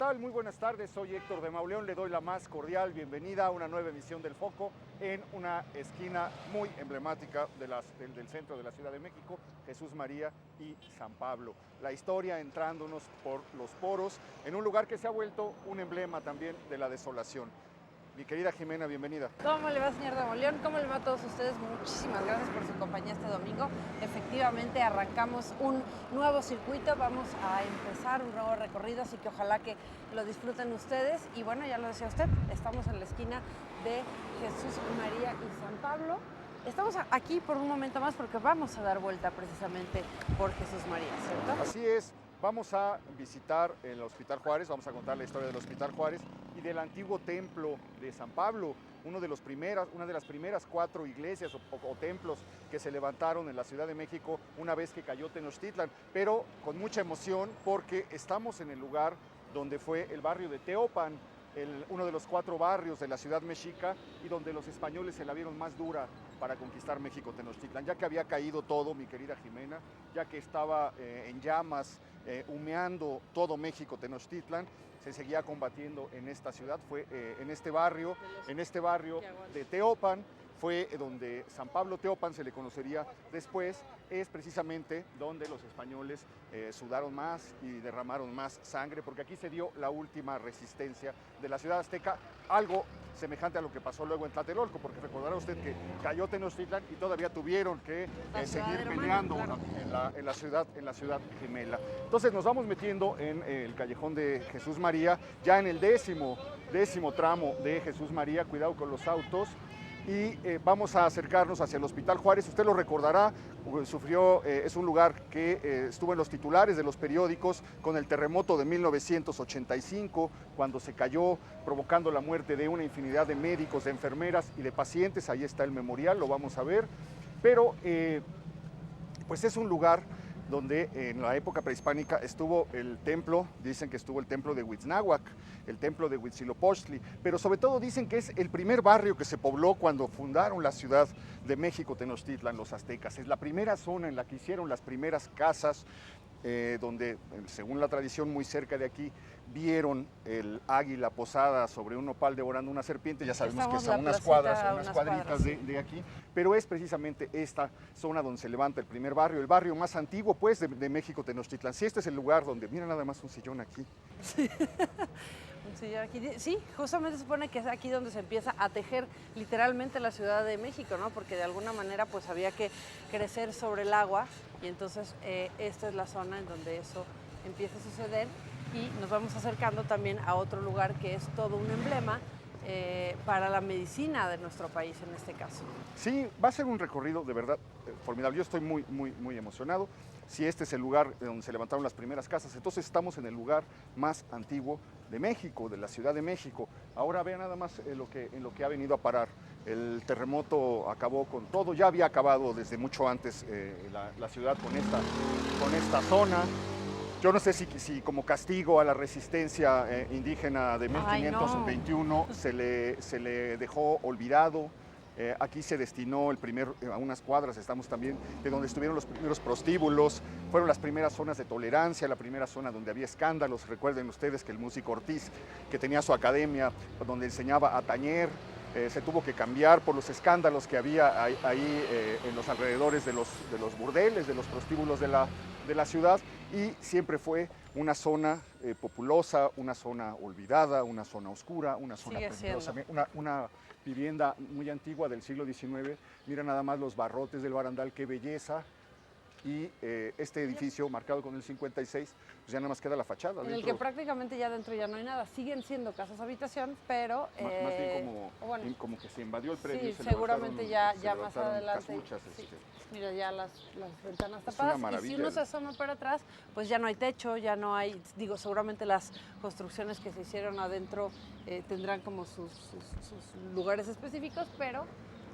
tal? Muy buenas tardes, soy Héctor de Mauleón, le doy la más cordial bienvenida a una nueva emisión del Foco en una esquina muy emblemática del centro de la Ciudad de México, Jesús María y San Pablo. La historia entrándonos por los poros en un lugar que se ha vuelto un emblema también de la desolación. Mi querida Jimena, bienvenida. ¿Cómo le va, señor de Mauleón? ¿Cómo le va a todos ustedes? Muchísimas gracias por su compañía este domingo. Efectivamente, arrancamos un nuevo circuito, vamos a empezar un nuevo recorrido, así que ojalá que lo disfruten ustedes. Y bueno, ya lo decía usted, estamos en la esquina de Jesús María y San Pablo. Estamos aquí por un momento más porque vamos a dar vuelta precisamente por Jesús María, ¿cierto? Así es. Vamos a visitar el Hospital Juárez, vamos a contar la historia del Hospital Juárez y del antiguo templo de San Pablo, una de las primeras 4 iglesias o templos que se levantaron en la Ciudad de México una vez que cayó Tenochtitlan, pero con mucha emoción porque estamos en el lugar donde fue el barrio de Teopan, uno de los 4 barrios de la ciudad mexica y donde los españoles se la vieron más dura para conquistar México Tenochtitlan, ya que había caído todo, mi querida Jimena, ya que estaba en llamas, humeando todo México Tenochtitlan, se seguía combatiendo en esta ciudad, fue en este barrio de Teopan, fue donde San Pablo Teopan se le conocería después, es precisamente donde los españoles sudaron más y derramaron más sangre, porque aquí se dio la última resistencia de la ciudad azteca, algo semejante a lo que pasó luego en Tlatelolco, porque recordará usted que cayó Tenochtitlan y todavía tuvieron que seguir peleando en la ciudad gemela. Entonces nos vamos metiendo en el callejón de Jesús María, ya en el décimo tramo de Jesús María, cuidado con los autos, y vamos a acercarnos hacia el Hospital Juárez. Usted lo recordará, es un lugar que estuvo en los titulares de los periódicos con el terremoto de 1985, cuando se cayó, provocando la muerte de una infinidad de médicos, de enfermeras y de pacientes. Ahí está el memorial, lo vamos a ver, pero pues es un lugar donde en la época prehispánica estuvo el templo, dicen que estuvo el templo de Huitznahuac, el templo de Huitzilopochtli, pero sobre todo dicen que es el primer barrio que se pobló cuando fundaron la Ciudad de México Tenochtitlan, los aztecas. Es la primera zona en la que hicieron las primeras casas, donde, según la tradición, muy cerca de aquí, vieron el águila posada sobre un nopal devorando una serpiente. Ya sabemos que es a unas cuadritas de aquí, pero es precisamente esta zona donde se levanta el primer barrio, el barrio más antiguo, pues, de México Tenochtitlan. Sí, este es el lugar donde, mira nada más un sillón aquí. Sí. Un sillón aquí. Sí, justamente se supone que es aquí donde se empieza a tejer literalmente la Ciudad de México, ¿no? Porque de alguna manera pues había que crecer sobre el agua y entonces esta es la zona en donde eso empieza a suceder y nos vamos acercando también a otro lugar que es todo un emblema para la medicina de nuestro país en este caso. Sí, va a ser un recorrido de verdad formidable. Yo estoy muy emocionado. Si este es el lugar donde se levantaron las primeras casas, entonces estamos en el lugar más antiguo de México, de la Ciudad de México. Ahora vean nada más en lo que ha venido a parar. El terremoto acabó con todo, ya había acabado desde mucho antes la ciudad con esta zona. Yo no sé si como castigo a la resistencia indígena de 1521 se le dejó olvidado. Aquí se destinó a unas cuadras, estamos también, de donde estuvieron los primeros prostíbulos, fueron las primeras zonas de tolerancia, la primera zona donde había escándalos. Recuerden ustedes que el músico Ortiz, que tenía su academia donde enseñaba a tañer, se tuvo que cambiar por los escándalos que había ahí en los alrededores de los burdeles, de los prostíbulos de la ciudad, y siempre fue una zona populosa, una zona olvidada, una zona oscura, una zona peligrosa, una vivienda muy antigua del siglo XIX. Mira nada más los barrotes del barandal, qué belleza. Y este edificio, marcado con el 56, pues ya nada más queda la fachada. En el que prácticamente ya dentro ya no hay nada. Siguen siendo casas habitación, pero... más bien como que se invadió el predio. Sí, seguramente ya más adelante. Casuchas, mira, ya las ventanas tapadas. Y si uno se asoma para atrás, pues ya no hay techo, ya no hay... Digo, seguramente las construcciones que se hicieron adentro tendrán como sus lugares específicos, pero...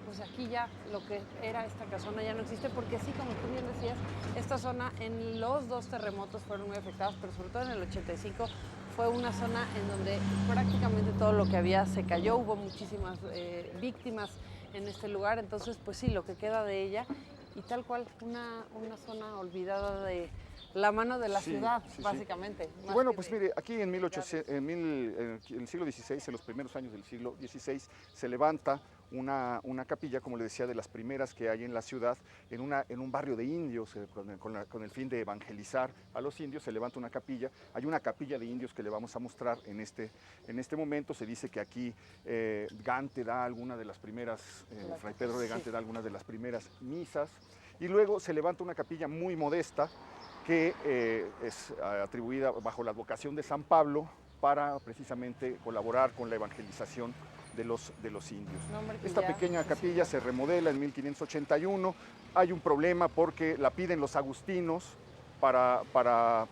pues aquí ya lo que era esta casona ya no existe, porque sí, como tú bien decías, esta zona en los 2 terremotos fueron muy afectadas, pero sobre todo en el 85 fue una zona en donde prácticamente todo lo que había se cayó, hubo muchísimas víctimas en este lugar, entonces pues sí, lo que queda de ella y tal cual una zona olvidada la mano de la ciudad, básicamente. Bueno, pues mire, aquí en el siglo XVI, en los primeros años del siglo XVI, se levanta una capilla, como le decía, de las primeras que hay en la ciudad, en un barrio de indios, con el fin de evangelizar a los indios. Se levanta una capilla. Hay una capilla de indios que le vamos a mostrar en este momento. Se dice que aquí Gante da alguna de las primeras, Fray Pedro de Gante da algunas de las primeras misas, y luego se levanta una capilla muy modesta que es atribuida bajo la advocación de San Pablo para precisamente colaborar con la evangelización de los indios. Esta pequeña capilla se remodela en 1581. Hay un problema porque la piden los agustinos para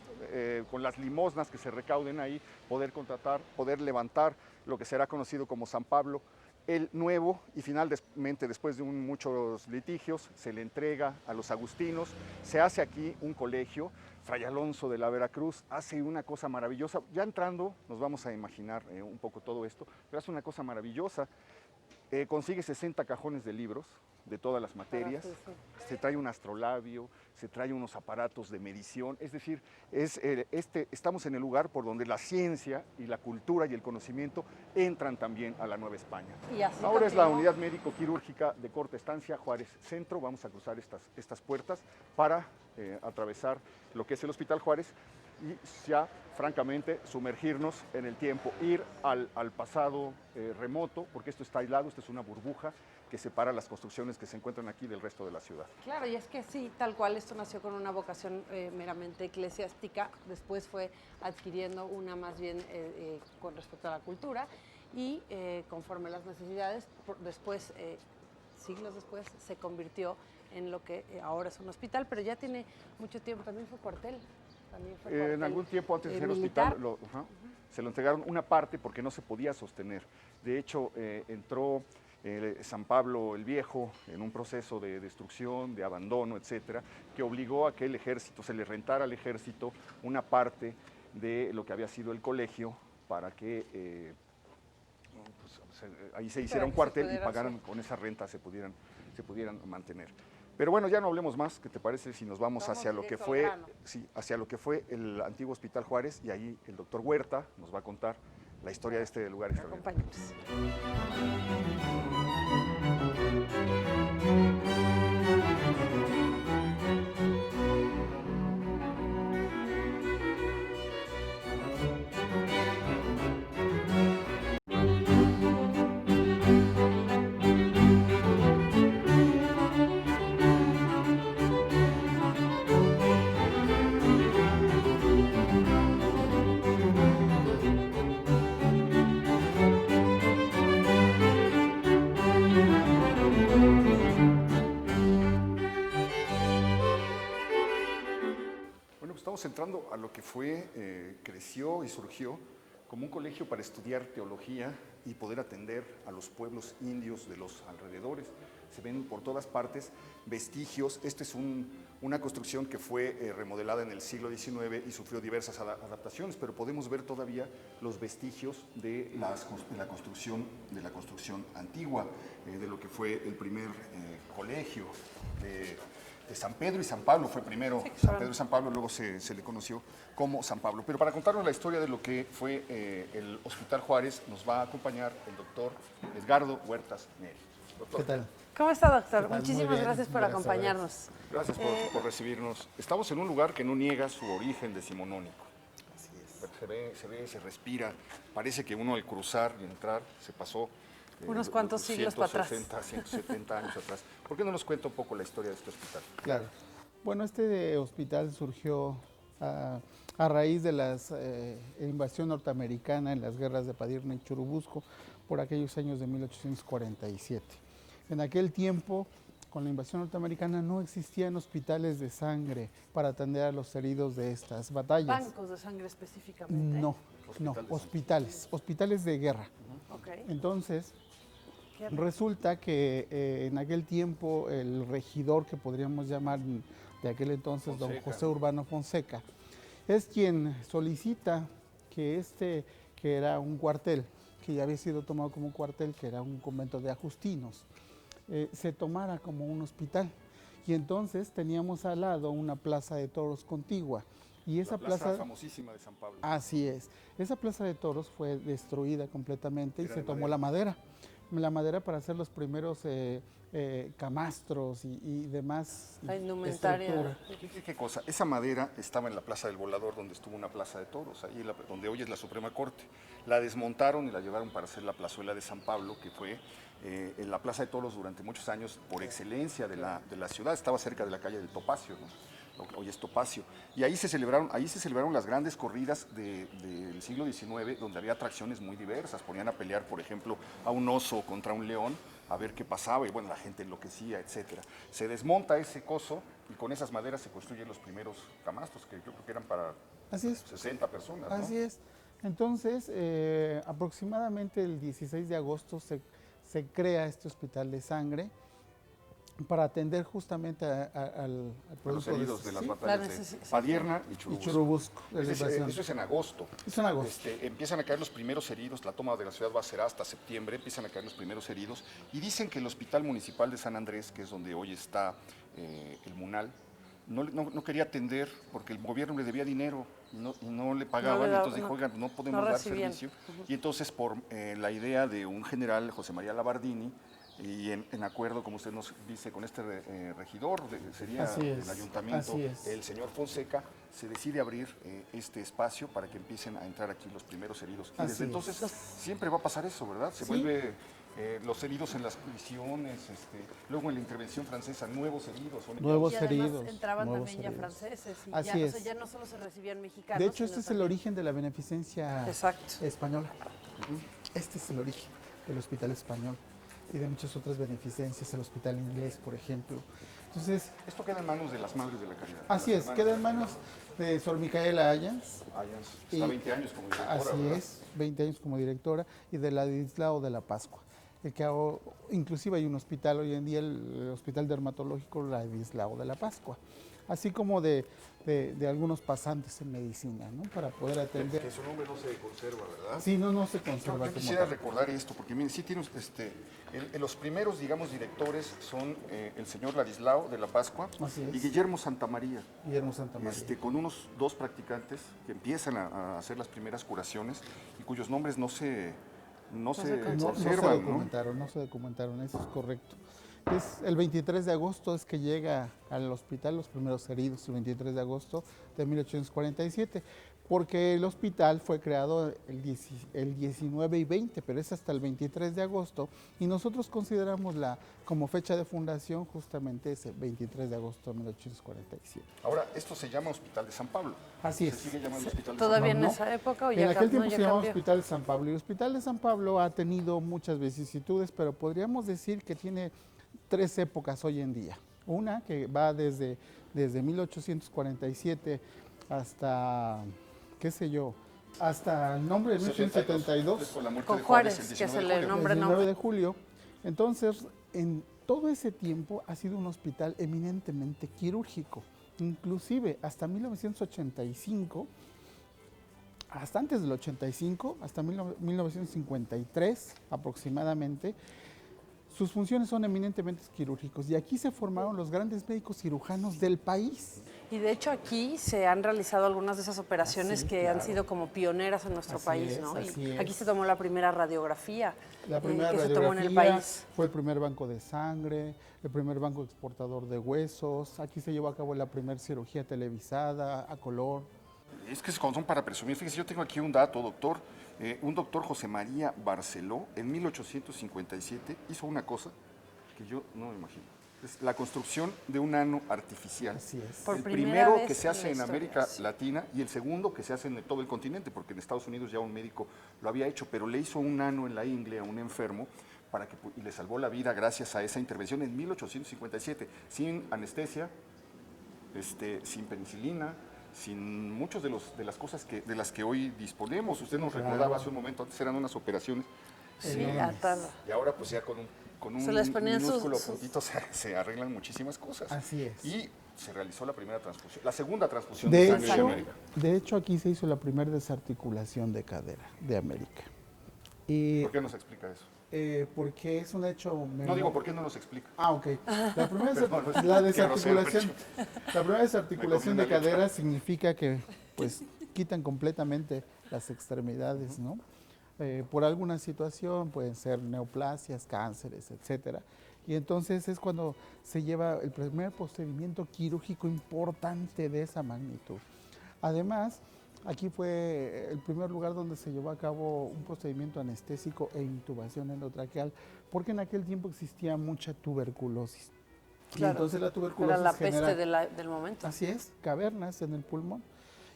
con las limosnas que se recauden ahí, poder levantar lo que será conocido como San Pablo el Nuevo, y finalmente, después de muchos litigios, se le entrega a los agustinos. Se hace aquí un colegio. Fray Alonso de la Veracruz hace una cosa maravillosa. Ya entrando nos vamos a imaginar un poco todo esto, pero hace una cosa maravillosa. Consigue 60 cajones de libros de todas las materias, se trae un astrolabio, se trae unos aparatos de medición, es decir, estamos en el lugar por donde la ciencia y la cultura y el conocimiento entran también a la Nueva España. Ahora es la unidad médico-quirúrgica de Corta Estancia Juárez Centro. Vamos a cruzar estas puertas para atravesar lo que es el Hospital Juárez y ya, francamente, sumergirnos en el tiempo, ir al pasado remoto, porque esto está aislado, esto es una burbuja que separa las construcciones que se encuentran aquí del resto de la ciudad. Claro, y es que sí, tal cual, esto nació con una vocación meramente eclesiástica, después fue adquiriendo una más bien con respecto a la cultura, y conforme las necesidades, después, siglos después, se convirtió en lo que ahora es un hospital, pero ya tiene mucho tiempo. También fue cuartel. En algún tiempo antes de ser hospital se lo entregaron una parte porque no se podía sostener. De hecho, entró San Pablo el Viejo en un proceso de destrucción, de abandono, etcétera, que obligó a que el ejército, se le rentara al ejército una parte de lo que había sido el colegio para que ahí se hiciera un cuartel y pagaran con esa renta, se pudieran mantener. Pero bueno, ya no hablemos más. ¿Qué te parece si nos vamos hacia lo que fue el antiguo Hospital Juárez? Y ahí el doctor Huerta nos va a contar la historia de este lugar extraordinario. Estamos entrando a lo que creció y surgió como un colegio para estudiar teología y poder atender a los pueblos indios de los alrededores. Se ven por todas partes vestigios. Esta es una construcción que fue remodelada en el siglo XIX y sufrió diversas adaptaciones, pero podemos ver todavía los vestigios de la construcción antigua, de lo que fue el primer colegio de San Pedro y San Pablo. Fue primero San Pedro y San Pablo, luego se le conoció como San Pablo. Pero para contarnos la historia de lo que fue el Hospital Juárez, nos va a acompañar el doctor Edgardo Huertas Neri. ¿Qué tal? ¿Cómo está, doctor? Muchísimas gracias por acompañarnos. Gracias por recibirnos. Estamos en un lugar que no niega su origen decimonónico. Así es. Se respira. Parece que uno al cruzar y entrar se pasó unos cuantos siglos para atrás. 170 años atrás. ¿Por qué no nos cuenta un poco la historia de este hospital? Claro. Bueno, este hospital surgió a raíz de la invasión norteamericana en las guerras de Padierna y Churubusco por aquellos años de 1847. En aquel tiempo, con la invasión norteamericana, no existían hospitales de sangre para atender a los heridos de estas batallas. ¿Bancos de sangre específicamente? No, hospitales de guerra. Okay. Entonces, resulta que en aquel tiempo el regidor, que podríamos llamar de aquel entonces don José Urbano Fonseca, es quien solicita que que era un cuartel, que ya había sido tomado como un cuartel, que era un convento de ajustinos, se tomara como un hospital. Y entonces teníamos al lado una plaza de toros contigua. Y esa plaza famosísima de San Pablo. Así es. Esa plaza de toros fue destruida completamente y se tomó la madera para hacer los primeros camastros y demás. La indumentaria. ¿Qué cosa? Esa madera estaba en la Plaza del Volador, donde estuvo una plaza de toros, ahí donde hoy es la Suprema Corte. La desmontaron y la llevaron para hacer la plazuela de San Pablo, que fue en la Plaza de Toros durante muchos años por excelencia de la ciudad. Estaba cerca de la calle del Topacio, ¿no? Hoy es Topacio, y ahí se celebraron las grandes corridas del siglo XIX, donde había atracciones muy diversas. Ponían a pelear, por ejemplo, a un oso contra un león, a ver qué pasaba, y bueno, la gente enloquecía, etcétera. Se desmonta ese coso y con esas maderas se construyen los primeros camastros, que yo creo que eran para 60 personas, ¿no? Así es. Entonces, aproximadamente el 16 de agosto se crea este hospital de sangre para atender justamente al producto los heridos de las batallas de Padierna y Churubusco. Eso es en agosto. Es en agosto. Empiezan a caer los primeros heridos, la toma de la ciudad va a ser hasta septiembre, empiezan a caer los primeros heridos y dicen que el Hospital Municipal de San Andrés, que es donde hoy está el MUNAL, no quería atender porque el gobierno le debía dinero y no le pagaban, entonces dijo, oigan, no podemos dar servicio. Y entonces por la idea de un general, José María Labardini, y en acuerdo, como usted nos dice, con este regidor, sería el ayuntamiento, el señor Fonseca, se decide abrir este espacio para que empiecen a entrar aquí los primeros heridos. Y desde entonces siempre va a pasar eso, ¿verdad? Se vuelve los heridos en las prisiones, luego en la intervención francesa, nuevos heridos. Nuevos heridos. Además entraban también ya franceses. Y Así ya, es. O sea, ya no solo se recibían mexicanos. De hecho, este es el origen de la beneficencia española. Este es el origen del hospital español y de muchas otras beneficencias, el hospital inglés, por ejemplo. Entonces, esto queda en manos de las Madres de la Caridad. Así es, queda en manos de Sor Micaela Ayans. Está 20 años como directora. Así es, 20 años como directora, y de Ladislao de la Pascua. Inclusive hay un hospital hoy en día, el Hospital Dermatológico Ladislao de la Pascua, así como de algunos pasantes en medicina, ¿no? Para poder atender. Que su nombre no se conserva, ¿verdad? Sí, no se conserva. Yo quisiera recordar esto, porque miren, sí tiene los primeros, digamos, directores son el señor Ladislao de la Pascua y Guillermo Santamaría. Con unos 2 practicantes que empiezan a hacer las primeras curaciones y cuyos nombres no se conservan. No se documentaron, eso es correcto. Es el 23 de agosto es que llega al hospital los primeros heridos, el 23 de agosto de 1847, porque el hospital fue creado el 19 y 20, pero es hasta el 23 de agosto, y nosotros consideramos como fecha de fundación justamente ese 23 de agosto de 1847. Ahora, esto se llama Hospital de San Pablo. Así es. ¿Se sigue llamando Hospital de San Pablo? ¿Todavía en esa época o ya En aquel tiempo ya se llamaba cambió? Hospital de San Pablo, y el Hospital de San Pablo ha tenido muchas vicisitudes, pero podríamos decir que tiene 3 épocas hoy en día. Una que va desde 1847 hasta, hasta el nombre de 1872. Con Juárez, que se le nombra el 19 de julio. Entonces, en todo ese tiempo ha sido un hospital eminentemente quirúrgico. Inclusive hasta 1985, hasta antes del 85, hasta 1953 aproximadamente, sus funciones son eminentemente quirúrgicos, y aquí se formaron los grandes médicos cirujanos del país. Y de hecho aquí se han realizado algunas de esas operaciones han sido como pioneras en nuestro país, ¿no? Y aquí se tomó la primera radiografía que se tomó en el país. Fue el primer banco de sangre, el primer banco exportador de huesos. Aquí se llevó a cabo la primera cirugía televisada a color. Es que son para presumir. Fíjese, yo tengo aquí un dato, doctor. Un doctor José María Barceló, en 1857, hizo una cosa que yo no me imagino. Es la construcción de un ano artificial. Así es. El primero que se hace en América Latina y el segundo que se hace en todo el continente, porque en Estados Unidos ya un médico lo había hecho, pero le hizo un ano en la ingle a un enfermo y le salvó la vida gracias a esa intervención en 1857, sin anestesia, sin penicilina, sin muchos de las cosas de las que hoy disponemos. Usted nos recordaba hace un momento, antes eran unas operaciones. Y ahora pues ya con un minúsculo puntito se arreglan muchísimas cosas. Así es. Y se realizó la primera transfusión, la segunda transfusión de sangre de América. De hecho, aquí se hizo la primera desarticulación de cadera de América. ¿Por qué nos explica eso? porque es un hecho... No digo, ¿por qué no nos explica? Ah, ok. La desarticulación de caderas significa que pues quitan completamente las extremidades, ¿no? Por alguna situación, pueden ser neoplasias, cánceres, etcétera. Y entonces es cuando se lleva el primer procedimiento quirúrgico importante de esa magnitud. Además, aquí fue el primer lugar donde se llevó a cabo un procedimiento anestésico e intubación endotraqueal, porque en aquel tiempo existía mucha tuberculosis. Claro, y entonces la tuberculosis era la peste del momento. Así es, cavernas en el pulmón.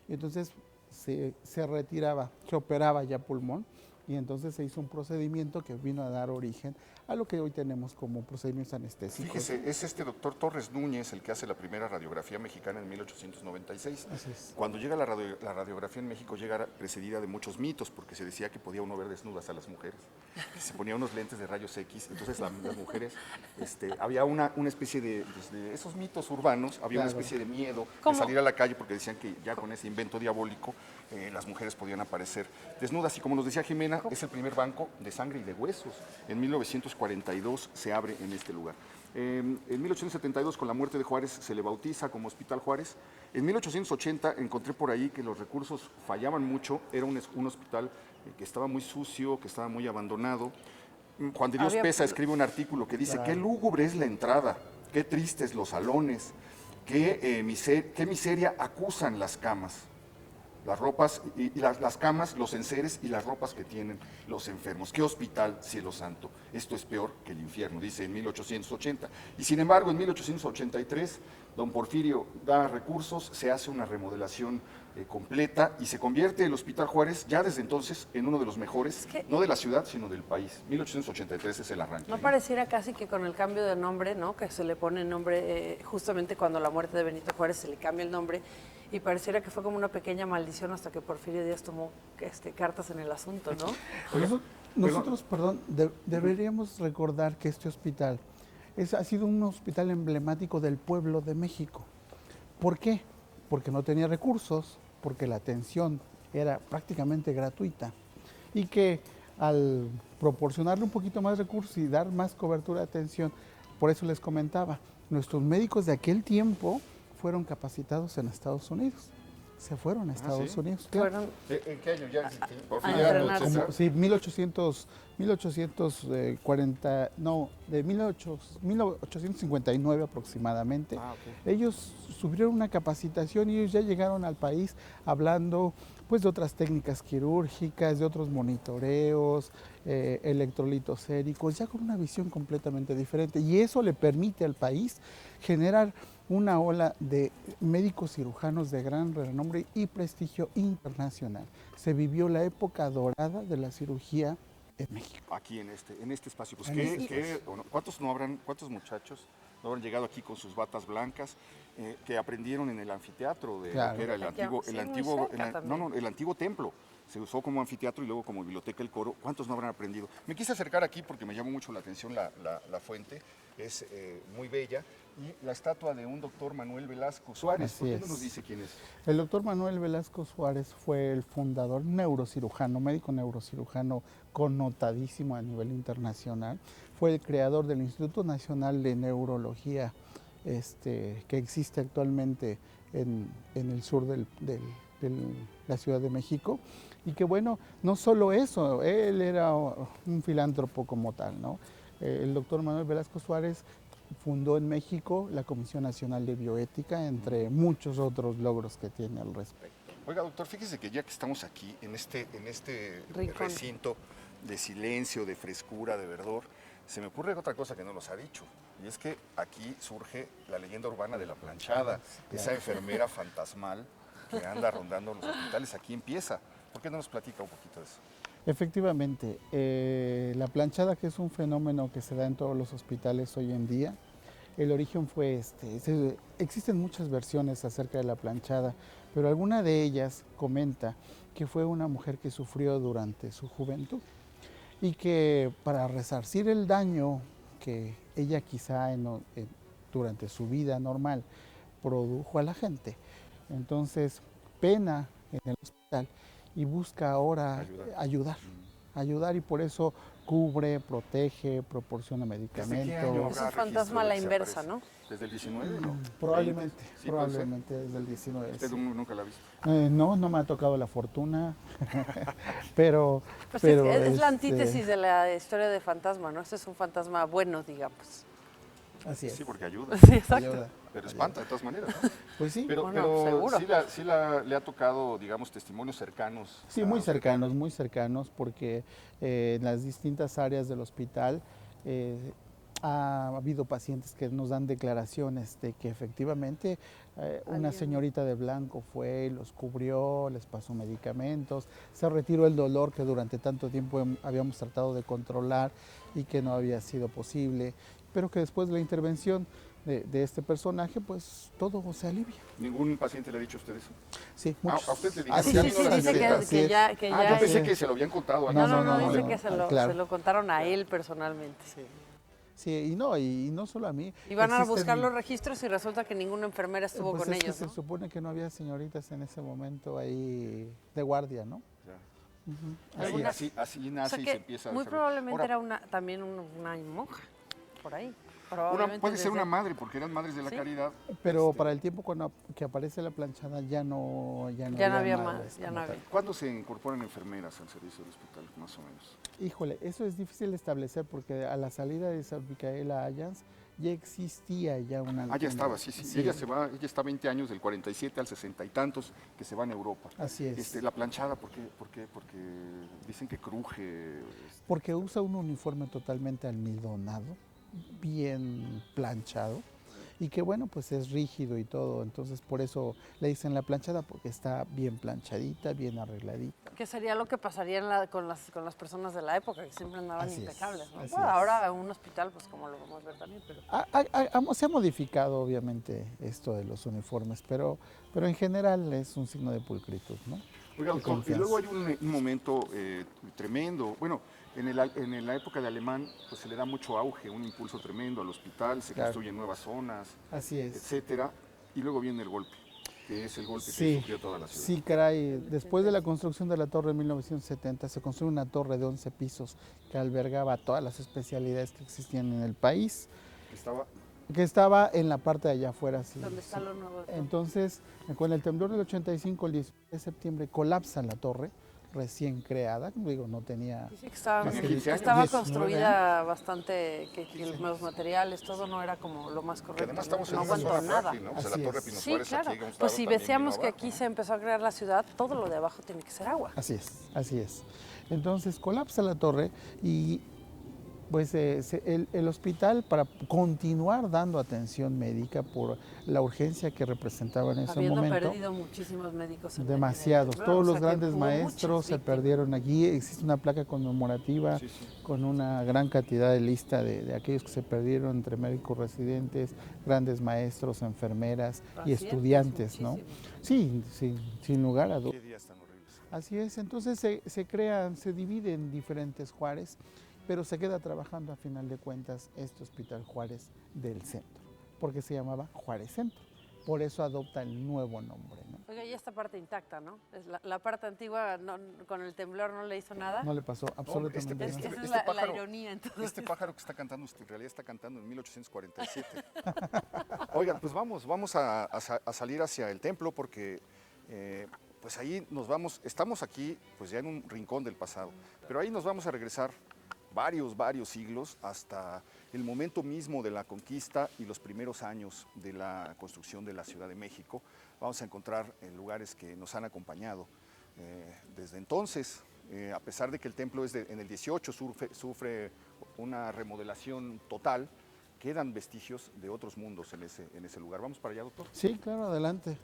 Y entonces se retiraba, se operaba ya pulmón, y entonces se hizo un procedimiento que vino a dar origen a lo que hoy tenemos como procedimientos anestésicos. Fíjese, es este doctor Torres Núñez el que hace la primera radiografía mexicana en 1896. Así es. Cuando llega la radiografía en México llega precedida de muchos mitos, porque se decía que podía uno ver desnudas a las mujeres. Se ponía unos lentes de rayos X, entonces las mujeres, había una especie de esos mitos urbanos, había una especie de miedo de salir a la calle, porque decían que ya con ese invento diabólico las mujeres podían aparecer desnudas. Y como nos decía Jimena, es el primer banco de sangre y de huesos. En 1942 se abre en este lugar. En 1872, con la muerte de Juárez, se le bautiza como Hospital Juárez. En 1880 encontré por ahí que los recursos fallaban mucho, era un hospital que estaba muy sucio, que estaba muy abandonado. Juan de Dios Pesa escribe un artículo que dice, qué lúgubre es la entrada, qué tristes los salones, qué miseria acusan las camas. Las ropas y las camas, los enseres y las ropas que tienen los enfermos. ¿Qué hospital, cielo santo? Esto es peor que el infierno, dice en 1880. Y sin embargo, en 1883, don Porfirio da recursos, se hace una remodelación completa y se convierte el Hospital Juárez ya desde entonces en uno de los mejores, no de la ciudad, sino del país. 1883 es el arranque. No pareciera casi que con el cambio de nombre, ¿no? Que se le pone nombre, justamente cuando la muerte de Benito Juárez se le cambia el nombre, y pareciera que fue como una pequeña maldición hasta que Porfirio Díaz tomó cartas en el asunto, ¿no? Nosotros, deberíamos recordar que este hospital ha sido un hospital emblemático del pueblo de México. ¿Por qué? Porque no tenía recursos, porque la atención era prácticamente gratuita y que al proporcionarle un poquito más recursos y dar más cobertura de atención, por eso les comentaba, nuestros médicos de aquel tiempo fueron capacitados en Estados Unidos. Se fueron a Estados Unidos. Claro. ¿En qué año ya? Sí, 1859 aproximadamente. Ellos sufrieron una capacitación y ellos ya llegaron al país hablando pues de otras técnicas quirúrgicas, de otros monitoreos, electrolitos séricos, ya con una visión completamente diferente. Y eso le permite al país generar una ola de médicos cirujanos de gran renombre y prestigio internacional. Se vivió la época dorada de la cirugía en México. Aquí en este espacio. Pues ¿cuántos muchachos no habrán llegado aquí con sus batas blancas que aprendieron en el anfiteatro de lo que era el antiguo templo? Se usó como anfiteatro y luego como biblioteca el coro. ¿Cuántos no habrán aprendido? Me quise acercar aquí porque me llamó mucho la atención la fuente. Es muy bella. Y la estatua de un doctor Manuel Velasco Suárez. ¿Por qué no nos dice quién es? El doctor Manuel Velasco Suárez fue el fundador neurocirujano, médico neurocirujano connotadísimo a nivel internacional. Fue el creador del Instituto Nacional de Neurología que existe actualmente en el sur de la Ciudad de México. Y que bueno, no solo eso, él era un filántropo como tal, ¿no? El doctor Manuel Velasco Suárez fundó en México la Comisión Nacional de Bioética, entre muchos otros logros que tiene al respecto. Oiga, doctor, fíjese que ya que estamos aquí, en este recinto de silencio, de frescura, de verdor, se me ocurre otra cosa que no nos ha dicho, y es que aquí surge la leyenda urbana de la planchada, esa enfermera fantasmal que anda rondando los hospitales, aquí empieza. ¿Por qué no nos platica un poquito de eso? Efectivamente, la planchada, que es un fenómeno que se da en todos los hospitales hoy en día, el origen fue existen muchas versiones acerca de la planchada, pero alguna de ellas comenta que fue una mujer que sufrió durante su juventud y que para resarcir el daño que ella quizá durante su vida normal produjo a la gente, entonces pena en el hospital y busca ahora ayudar, y por eso cubre, protege, proporciona medicamentos. Es un fantasma a la inversa, ¿no? ¿Desde el 19? ¿No? Probablemente, Sí, probablemente desde el 19. ¿Usted nunca la ha visto? No me ha tocado la fortuna, pero... Pues pero es la antítesis de la historia de fantasma, ¿no? Este es un fantasma bueno, digamos. Así es. Sí, porque ayuda. Sí, exacto. Ayuda. Pero espanta de todas maneras, ¿no? Pues sí. Pero seguro. le ha tocado, digamos, testimonios cercanos. Sí, muy cercanos, porque en las distintas áreas del hospital ha habido pacientes que nos dan declaraciones de que efectivamente una señorita de blanco fue, los cubrió, les pasó medicamentos, se retiró el dolor que durante tanto tiempo habíamos tratado de controlar y que no había sido posible, pero que después de la intervención de este personaje, pues todo se alivia. ¿Ningún paciente le ha dicho a usted eso? Sí, muchos. ¿A usted le dijeron? Sí, dice que ya... yo pensé que se lo habían contado. No, dice que se lo contaron a él personalmente. Sí, y no solo a mí. Y van a buscar los registros y resulta que ninguna enfermera estuvo pues con es ellos, que ¿no? se supone que no había señoritas en ese momento ahí de guardia, ¿no? Así nace y se empieza a muy desarrollar. probablemente era también una monja, por ahí. Puede ser una madre, porque eran madres de la caridad. Pero para el tiempo que aparece la planchada ya no había más. ¿Cuándo se incorporan enfermeras al servicio del hospital, más o menos? Híjole, eso es difícil de establecer porque a la salida de San Micaela Allans ya existía ya una... ya estaba, sí. Ella está 20 años, del 47 al 60 y tantos, que se va a Europa. Así es. La planchada, ¿por qué? Porque dicen que cruje. Porque usa un uniforme totalmente almidonado, bien planchado, y que bueno, pues es rígido y todo, entonces por eso le dicen la planchada, porque está bien planchadita, bien arregladita. ¿Qué sería lo que pasaría con las personas de la época, que siempre andaban impecables, ¿no? Así ahora en un hospital, pues como lo vamos a ver también, pero... Se ha modificado obviamente esto de los uniformes, pero en general es un signo de pulcritud, ¿no? Oiga, doctor, y luego hay un momento tremendo, bueno, en la época de Alemán, pues se le da mucho auge, un impulso tremendo al hospital, se construyen nuevas zonas, etcétera, y luego viene el golpe, que es el golpe que sufrió toda la ciudad. Sí, caray, después de la construcción de la torre en 1970, se construyó una torre de 11 pisos que albergaba todas las especialidades que existían en el país. Que estaba en la parte de allá afuera. Sí, ¿Dónde está lo nuevo? Entonces, con el temblor del 85, el 10 de septiembre, colapsa la torre, recién creada, digo, no tenía... Sí, que estaba construida bastante, que los materiales, todo no era como lo más correcto. Que además estamos en no una aguantó zona frágil, ¿no? O sea, la Torre Pino Suárez, claro. aquí, pues si decíamos que aquí se empezó a crear la ciudad, todo lo de abajo tiene que ser agua. Así es. Entonces colapsa la torre y pues el hospital, para continuar dando atención médica por la urgencia que representaba en ese momento. Habiendo perdido muchísimos médicos. Demasiados. Todos los grandes maestros se perdieron aquí. Existe una placa conmemorativa con una gran cantidad de lista de aquellos que se perdieron entre médicos residentes, grandes maestros, enfermeras y estudiantes, ¿no? Sí, sin lugar a dudas. Qué días tan horribles. Así es. Entonces se divide en diferentes Juárez, pero se queda trabajando a final de cuentas este Hospital Juárez del Centro, porque se llamaba Juárez Centro, por eso adopta el nuevo nombre, ¿no? Oiga, y esta parte intacta, ¿no? La parte antigua con el temblor no le hizo nada. No le pasó absolutamente nada. Esa es la ironía en todo Este pájaro que está cantando, en realidad está cantando en 1847. Oigan, pues vamos a salir hacia el templo porque... pues ahí estamos aquí pues ya en un rincón del pasado, pero ahí nos vamos a regresar varios siglos hasta el momento mismo de la conquista y los primeros años de la construcción de la Ciudad de México. Vamos a encontrar lugares que nos han acompañado desde entonces, a pesar de que el templo en el 18 sufre una remodelación total, quedan vestigios de otros mundos en ese lugar. ¿Vamos para allá, doctor? Sí, claro, adelante.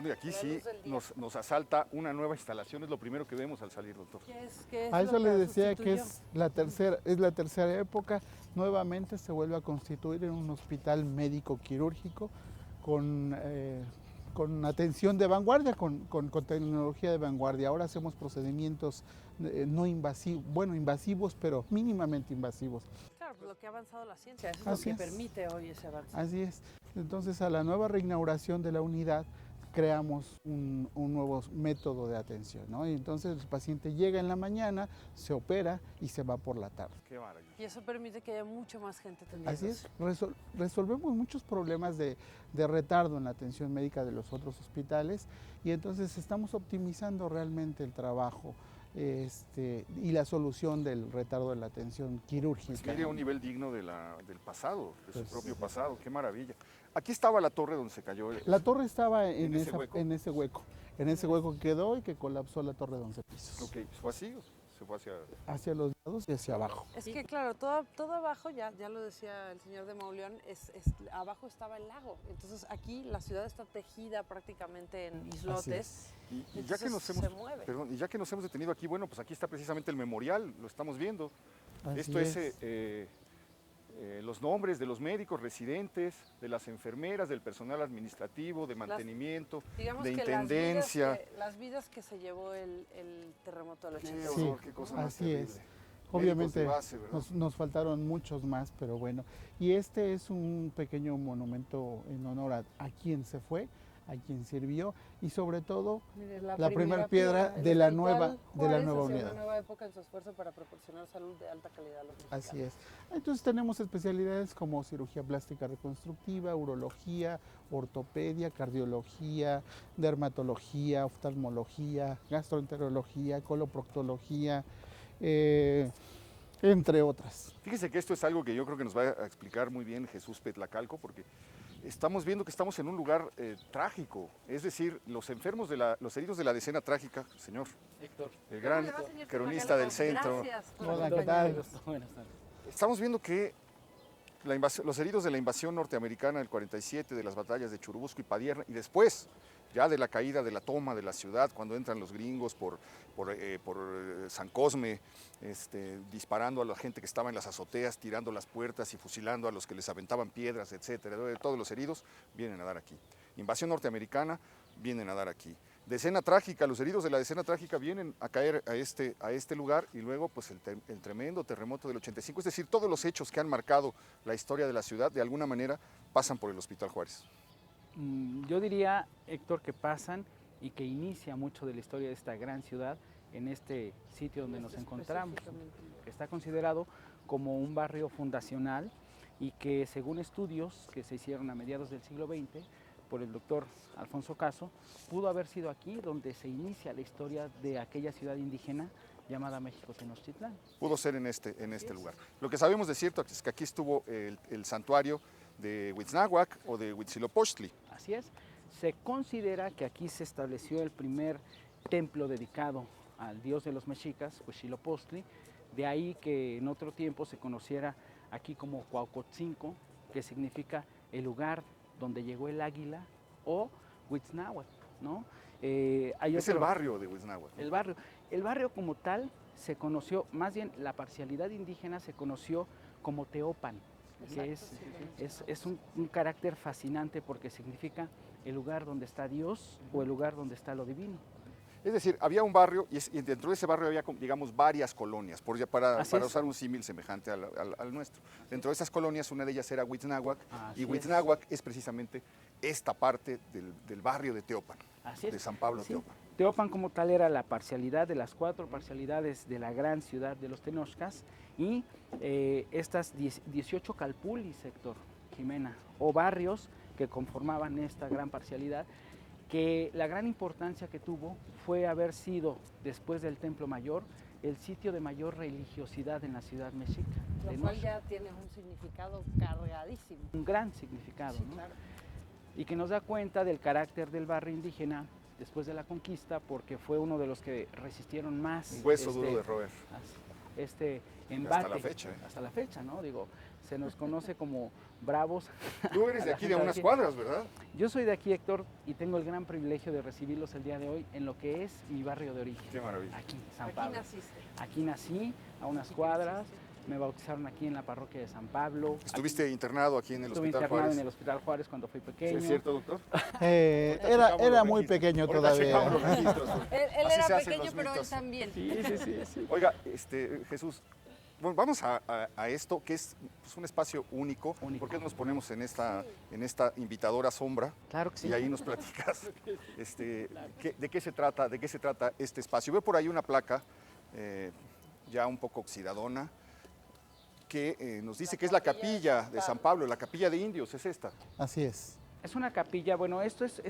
Y aquí sí nos asalta una nueva instalación, es lo primero que vemos al salir, doctor. ¿Qué es a eso le decía sustituyó? que es la tercera época, nuevamente se vuelve a constituir en un hospital médico quirúrgico con atención de vanguardia, con tecnología de vanguardia. Ahora hacemos procedimientos no invasivos, pero mínimamente invasivos. Claro, pues lo que ha avanzado la ciencia, eso es lo que permite hoy ese avance. Así es. Entonces, a la nueva reinauguración de la unidad, creamos un nuevo método de atención, ¿no? Y entonces el paciente llega en la mañana, se opera y se va por la tarde. Qué maravilla. Y eso permite que haya mucho más gente atendiendo. Así es, resolvemos muchos problemas de retardo en la atención médica de los otros hospitales y entonces estamos optimizando realmente el trabajo y la solución del retardo de la atención quirúrgica. Es que iría a un nivel digno del pasado, de su propio pasado, qué maravilla. Aquí estaba la torre donde se cayó. La torre estaba en ese hueco que quedó y que colapsó la torre de 11 pisos. Ok, ¿fue así? Se fue hacia los lados y hacia abajo. Es que claro, todo abajo, ya lo decía el señor de Mauleón, abajo estaba el lago. Entonces aquí la ciudad está tejida prácticamente en islotes. Y ya que nos hemos detenido aquí, bueno, pues aquí está precisamente el memorial, lo estamos viendo. Esto es los nombres de los médicos residentes, de las enfermeras, del personal administrativo, de mantenimiento, de intendencia. Las vidas que se llevó el terremoto del 80. Sí, qué cosa más así terrible. es. Obviamente base, nos faltaron muchos más, pero bueno. Y este es un pequeño monumento en honor a quien se fue, a quien sirvió y sobre todo mire, la primera piedra de la nueva unidad. Una nueva época en su esfuerzo para proporcionar salud de alta calidad a los mexicanos. Así es. Entonces tenemos especialidades como cirugía plástica reconstructiva, urología, ortopedia, cardiología, dermatología, oftalmología, gastroenterología, coloproctología, entre otras. Fíjese que esto es algo que yo creo que nos va a explicar muy bien Jesús Petlacalco, porque estamos viendo que estamos en un lugar trágico, es decir, los heridos de la decena trágica, señor Héctor, el gran cronista del centro. Gracias. Hola, ¿qué tal? Buenas tardes. Estamos viendo que los heridos de la invasión norteamericana del 47, de las batallas de Churubusco y Padierna, y después ya de la caída de la toma de la ciudad, cuando entran los gringos por San Cosme, disparando a la gente que estaba en las azoteas, tirando las puertas y fusilando a los que les aventaban piedras, etcétera. Todos los heridos vienen a dar aquí. Invasión norteamericana, vienen a dar aquí. Decena trágica, los heridos de la decena trágica vienen a caer a este lugar y luego pues el tremendo terremoto del 85, es decir, todos los hechos que han marcado la historia de la ciudad de alguna manera pasan por el Hospital Juárez. Yo diría, Héctor, que pasan y que inicia mucho de la historia de esta gran ciudad en este sitio donde nos encontramos, que está considerado como un barrio fundacional y que según estudios que se hicieron a mediados del siglo XX por el doctor Alfonso Caso, pudo haber sido aquí donde se inicia la historia de aquella ciudad indígena llamada México Tenochtitlán. Pudo ser en este lugar. Lo que sabemos de cierto es que aquí estuvo el santuario de Huitznahuac o de Huitzilopochtli. Así es. Se considera que aquí se estableció el primer templo dedicado al dios de los mexicas, Huitzilopochtli, de ahí que en otro tiempo se conociera aquí como Cuauhtzinco, que significa el lugar donde llegó el águila, o Huitznahuac, ¿no? Es el barrio de Huitznahuac, ¿no? El barrio como tal se conoció, más bien la parcialidad indígena se conoció como Teopan, que es un carácter fascinante porque significa el lugar donde está Dios o el lugar donde está lo divino. Es decir, había un barrio y dentro de ese barrio había, digamos, varias colonias, para usar un símil semejante al nuestro. Dentro de esas colonias, una de ellas era Huitznahuac, y Huitznahuac es precisamente esta parte del barrio de Teopan, de San Pablo Teopan. Teopan como tal era la parcialidad de las 4 parcialidades de la gran ciudad de los Tenochcas y estas 18 calpulis, Héctor, Jimena, o barrios que conformaban esta gran parcialidad, que la gran importancia que tuvo fue haber sido, después del Templo Mayor, el sitio de mayor religiosidad en la ciudad mexica. Lo cual ya tiene un significado cargadísimo. Un gran significado, sí, ¿no? Claro. Y que nos da cuenta del carácter del barrio indígena después de la conquista, porque fue uno de los que resistieron más. Un hueso duro de roer. Este embate. Hasta la fecha. Hasta la fecha, ¿no? Digo, se nos conoce como bravos. Tú eres de aquí, de unas cuadras, ¿verdad? Yo soy de aquí, Héctor, y tengo el gran privilegio de recibirlos el día de hoy en lo que es mi barrio de origen. Qué maravilla. Aquí, San Pablo. Aquí naciste. Aquí nací, a unas cuadras. Me bautizaron aquí en la parroquia de San Pablo. ¿Estuviste internado aquí en el Hospital Juárez? Estuve internado en el Hospital Juárez cuando fui pequeño. ¿Es cierto, doctor? Era muy pequeño todavía. Él era pequeño, pero él también. Sí. Oiga, Jesús, bueno, vamos a esto, que es pues, un espacio único. ¿Por qué no nos ponemos en esta invitadora sombra? Claro que sí. Y ahí nos platicas de qué se trata este espacio. Veo por ahí una placa ya un poco oxidadona que nos dice que es la capilla de San Pablo, la capilla de indios, ¿es esta? Así es. Es una capilla, bueno, esto es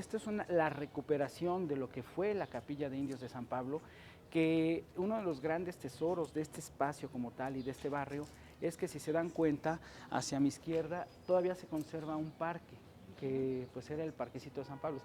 la recuperación de lo que fue la capilla de indios de San Pablo, que uno de los grandes tesoros de este espacio como tal y de este barrio es que, si se dan cuenta, hacia mi izquierda todavía se conserva un parque, que pues era el parquecito de San Pablo.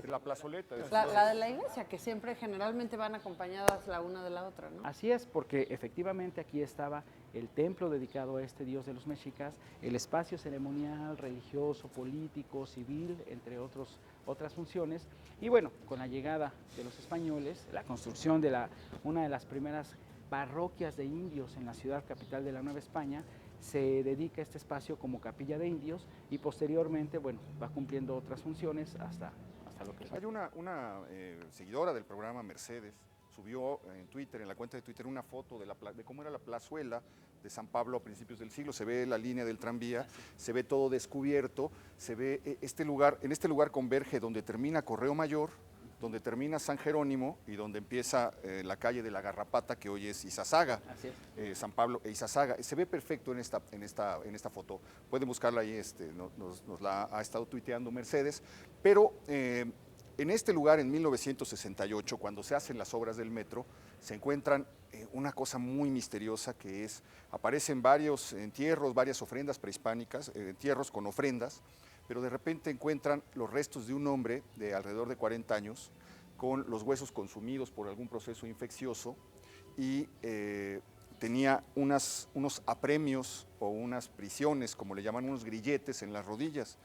La plazoleta. La de la iglesia, que siempre generalmente van acompañadas la una de la otra, ¿no? Así es, porque efectivamente aquí estaba el templo dedicado a este dios de los mexicas, el espacio ceremonial, religioso, político, civil, entre otras funciones. Y bueno, con la llegada de los españoles, la construcción de una de las primeras parroquias de indios en la ciudad capital de la Nueva España, se dedica este espacio como capilla de indios y posteriormente, bueno, va cumpliendo otras funciones hasta lo que es. Hay una seguidora del programa, Mercedes, subió en Twitter, en la cuenta de Twitter, una foto de cómo era la plazuela de San Pablo a principios del siglo. Se ve la línea del tranvía, se ve todo descubierto, se ve en este lugar converge donde termina Correo Mayor, donde termina San Jerónimo y donde empieza la calle de la Garrapata, que hoy es Izazaga. Así es. San Pablo e Izazaga. Se ve perfecto en esta foto. Pueden buscarla ahí, nos la ha estado tuiteando Mercedes. Pero en este lugar, en 1968, cuando se hacen las obras del metro, se encuentran una cosa muy misteriosa, que es, aparecen varios entierros, varias ofrendas prehispánicas, entierros con ofrendas, pero de repente encuentran los restos de un hombre de alrededor de 40 años, con los huesos consumidos por algún proceso infeccioso, y tenía unos apremios o unas prisiones, como le llaman, unos grilletes en las rodillas.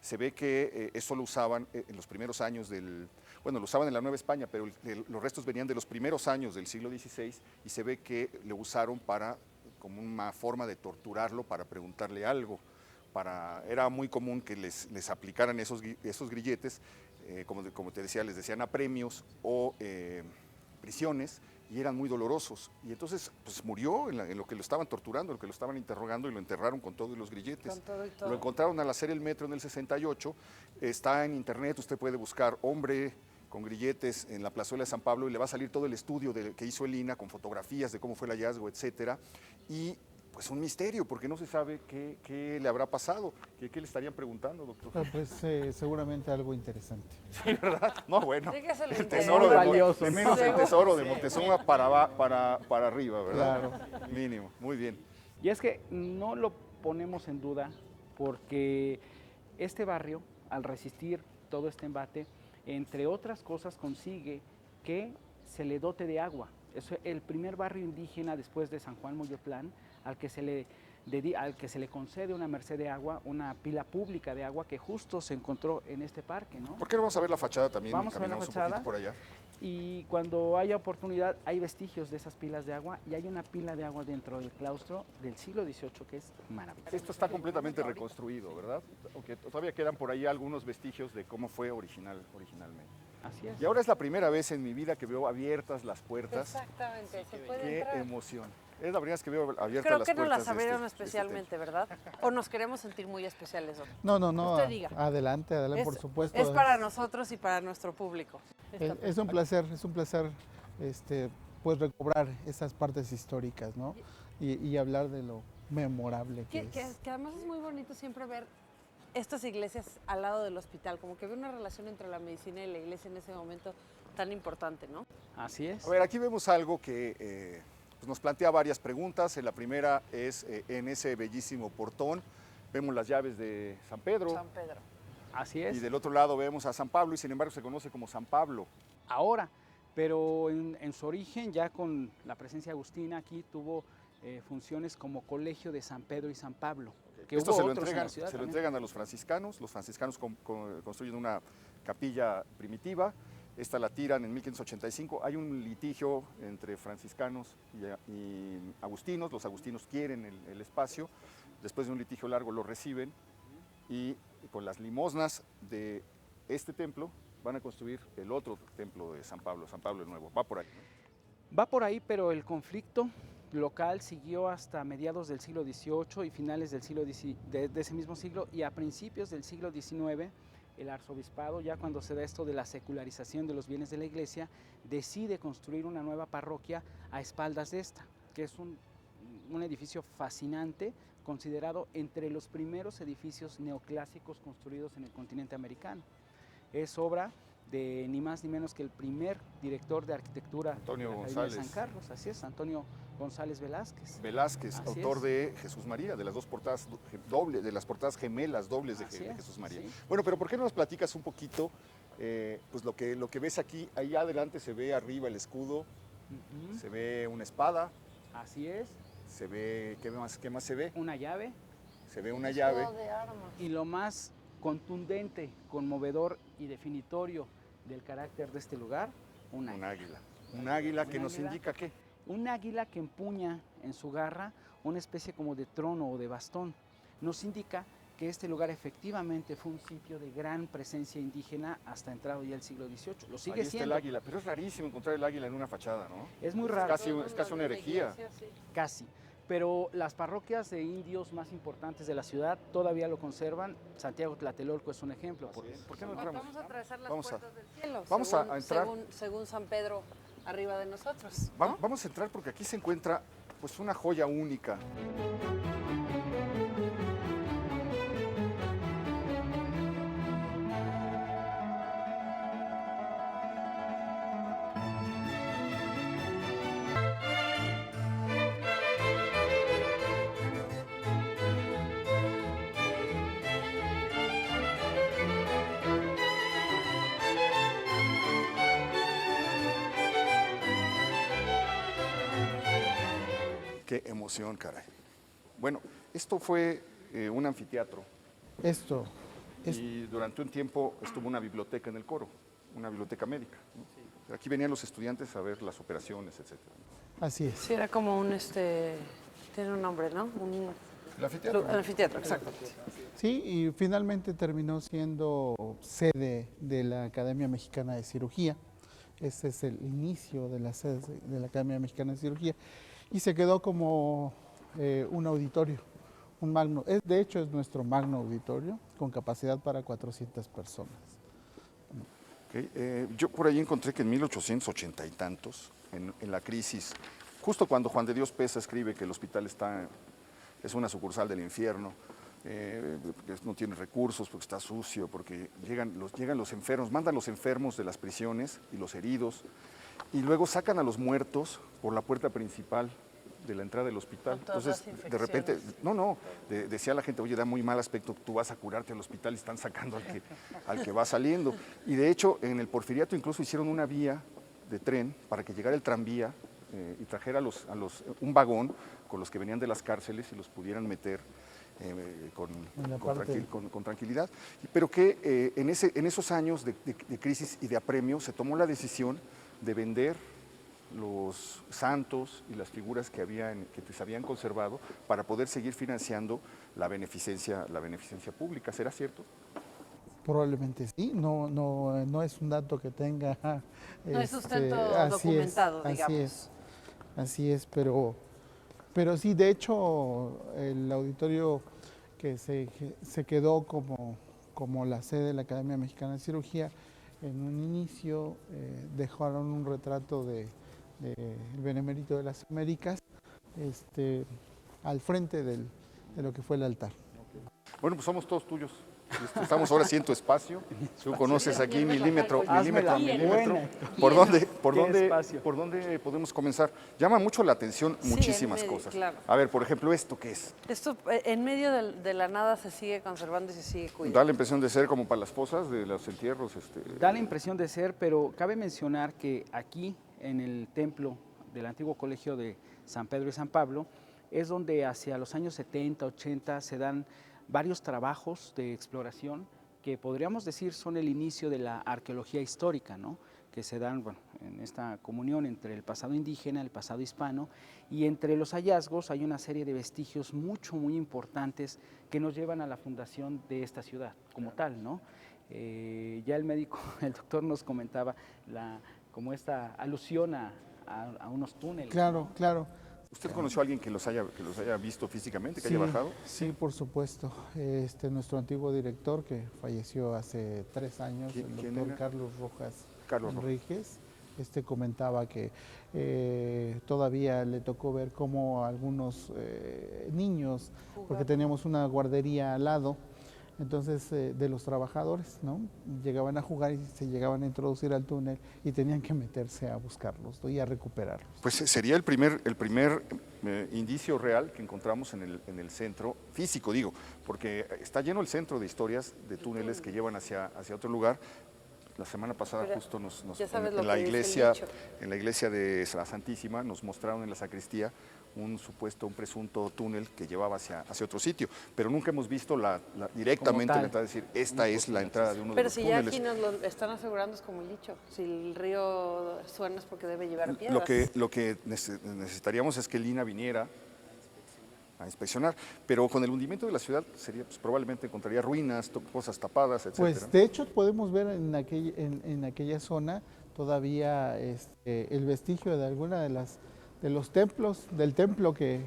Se ve que eso lo usaban en los primeros años lo usaban en la Nueva España, pero los restos venían de los primeros años del siglo XVI, y se ve que lo usaron como una forma de torturarlo, para preguntarle algo. Era muy común que les aplicaran esos grilletes, como te decía, les decían apremios o prisiones, y eran muy dolorosos. Y entonces pues murió en lo que lo estaban torturando, en lo que lo estaban interrogando, y lo enterraron con todos los grilletes. Con todo y todo. Lo encontraron al hacer el metro en el 68, está en internet, usted puede buscar hombre con grilletes en la plazuela de San Pablo, y le va a salir todo el estudio que hizo el INAH, con fotografías de cómo fue el hallazgo, etcétera. Y pues un misterio, porque no se sabe qué le habrá pasado, qué le estarían preguntando, doctor. Pues seguramente algo interesante. Sí, ¿verdad? No, bueno, el tesoro valioso. de menos el tesoro de Moctezuma para arriba, ¿verdad? Claro. Mínimo, muy bien. Y es que no lo ponemos en duda, porque este barrio, al resistir todo este embate, entre otras cosas, consigue que se le dote de agua. Es el primer barrio indígena después de San Juan Moyotlán al que se le concede una merced de agua, una pila pública de agua, que justo se encontró en este parque, ¿no? ¿Por qué no vamos a ver la fachada también? Vamos a ver la fachada. Un poquito por allá. Y cuando haya oportunidad, hay vestigios de esas pilas de agua, y hay una pila de agua dentro del claustro del siglo XVIII que es maravilloso. Esto está completamente reconstruido, ¿verdad? Aunque todavía quedan por ahí algunos vestigios de cómo fue originalmente. Así es. Y ahora es la primera vez en mi vida que veo abiertas las puertas. Exactamente, se puede Qué entrar. emoción. Es la primera vez que veo abiertas Creo las que puertas. nos las de abrieron este especialmente, ¿verdad? O nos queremos sentir muy especiales, doctor. No, Usted diga. adelante, por supuesto. Es para nosotros y para nuestro público. Es un placer, pues recobrar esas partes históricas, ¿no? Y hablar de lo memorable que es. Que además es muy bonito siempre ver estas iglesias al lado del hospital, como que ve una relación entre la medicina y la iglesia en ese momento tan importante, ¿no? Así es. A ver, aquí vemos algo que pues nos plantea varias preguntas. La primera es en ese bellísimo portón vemos las llaves de San Pedro. San Pedro. Así es. Y del otro lado vemos a San Pablo, y sin embargo se conoce como San Pablo. Ahora, pero en su origen, ya con la presencia agustina, aquí tuvo funciones como colegio de San Pedro y San Pablo. Que Esto hubo se lo otros en la entregan, ciudad se lo también. entregan a los franciscanos. Los franciscanos construyen una capilla primitiva. Esta la tiran en 1585. Hay un litigio entre franciscanos y agustinos. Los agustinos quieren el espacio. Después de un litigio largo lo reciben, y con las limosnas de este templo van a construir el otro templo de San Pablo el Nuevo. Va por ahí, ¿no? Va por ahí, pero el conflicto local siguió hasta mediados del siglo XVIII y finales del siglo de ese mismo siglo, y a principios del siglo XIX el arzobispado, ya cuando se da esto de la secularización de los bienes de la iglesia, decide construir una nueva parroquia a espaldas de esta, que es un edificio fascinante, considerado entre los primeros edificios neoclásicos construidos en el continente americano. Es obra de ni más ni menos que el primer director de arquitectura Antonio de la Academia González. de San Carlos, así es, Antonio González Velázquez. Velázquez, Así autor es. de Jesús María, de las dos portadas dobles, de las portadas gemelas dobles de Jesús María. Sí. Bueno, pero ¿por qué no nos platicas un poquito, pues lo que ves aquí? Ahí adelante se ve arriba el escudo, se ve una espada. Así es. Se ve, ¿qué más se ve? Una llave. Se ve una llave. De armas. Y lo más contundente, conmovedor y definitorio del carácter de este lugar, un águila. Un águila que nos indica qué. Un águila que empuña en su garra una especie como de trono o de bastón. Nos indica que este lugar efectivamente fue un sitio de gran presencia indígena hasta entrado ya el siglo XVIII. Lo sigue Ahí está siendo. el águila, pero es rarísimo encontrar el águila en una fachada, ¿no? Es muy raro. Es casi una herejía. Casi. Pero las parroquias de indios más importantes de la ciudad todavía lo conservan. Santiago Tlatelolco es un ejemplo. ¿Por qué no entramos? Vamos a atravesar las puertas del cielo. Vamos a entrar. Según San Pedro, arriba de nosotros, ¿no? Vamos a entrar porque aquí se encuentra pues una joya única. Qué emoción, caray. Bueno, esto fue un anfiteatro. Y durante un tiempo estuvo una biblioteca en el coro, una biblioteca médica, ¿no? Sí. Aquí venían los estudiantes a ver las operaciones, etc. Así es. Sí, era como tiene un nombre, ¿no? El anfiteatro. El anfiteatro, exacto. Sí, y finalmente terminó siendo sede de la Academia Mexicana de Cirugía. Ese es el inicio de la sede de la Academia Mexicana de Cirugía. Y se quedó como un auditorio, un magno. De hecho, es nuestro magno auditorio con capacidad para 400 personas. Okay. Yo por ahí encontré que en 1880 y tantos, en la crisis, justo cuando Juan de Dios Peza escribe que el hospital es una sucursal del infierno, porque no tiene recursos, porque está sucio, porque llegan los enfermos, mandan los enfermos de las prisiones y los heridos, y luego sacan a los muertos por la puerta principal de la entrada del hospital. Entonces, de repente, decía la gente, oye, da muy mal aspecto, tú vas a curarte al hospital y están sacando al que va saliendo. Y de hecho, en el Porfiriato incluso hicieron una vía de tren para que llegara el tranvía y trajera un vagón con los que venían de las cárceles y los pudieran meter con tranquilidad. Pero que en esos años de crisis y de apremio se tomó la decisión de vender los santos y las figuras que se habían conservado para poder seguir financiando la beneficencia pública. ¿Será cierto? Probablemente sí, no es un dato que tenga... No es sustento documentado, digamos. Así es, pero sí, de hecho, el auditorio que se quedó como la sede de la Academia Mexicana de Cirugía, en un inicio dejaron un retrato del Benemérito de las Américas al frente de lo que fue el altar. Bueno, pues somos todos tuyos. Estamos ahora sí en tu espacio. Tú conoces aquí milímetro a milímetro. ¿Por dónde podemos comenzar? Llama mucho la atención muchísimas cosas. Claro. A ver, por ejemplo, ¿esto qué es? Esto en medio de la nada se sigue conservando y se sigue cuidando. Da la impresión de ser como para las fosas de los entierros. Da la impresión de ser, pero cabe mencionar que aquí, en el templo del antiguo colegio de San Pedro y San Pablo, es donde hacia los años 70, 80 se dan varios trabajos de exploración que podríamos decir son el inicio de la arqueología histórica, ¿no? Que se dan en esta comunión entre el pasado indígena, el pasado hispano, y entre los hallazgos hay una serie de vestigios muy importantes que nos llevan a la fundación de esta ciudad como tal, ¿no? Ya el médico, el doctor nos comentaba como esta alusión a unos túneles. Claro, ¿no? claro. ¿Usted conoció a alguien que los haya visto físicamente, que haya bajado? Sí, por supuesto. Nuestro antiguo director, que falleció hace 3 años, el doctor Carlos Rojas Enríquez, comentaba que todavía le tocó ver cómo algunos niños, porque teníamos una guardería al lado, entonces de los trabajadores, ¿no? Llegaban a jugar y se llegaban a introducir al túnel y tenían que meterse a buscarlos, ¿no? Y a recuperarlos. Pues sería el primer indicio real que encontramos en el centro, físico digo, porque está lleno el centro de historias de túneles que llevan hacia otro lugar. La semana pasada justo en la iglesia de la Santísima nos mostraron en la sacristía un presunto túnel que llevaba hacia otro sitio, pero nunca hemos visto directamente la entrada, es decir, esta es la entrada de uno de los túneles. Pero si ya aquí nos lo están asegurando, es como el dicho, si el río suena es porque debe llevar piedras. Lo que necesitaríamos es que Lina viniera a inspeccionar, pero con el hundimiento de la ciudad sería, pues, probablemente encontraría ruinas, cosas tapadas, etc. Pues de hecho podemos ver en aquella zona todavía el vestigio de alguna de los templos, del templo que...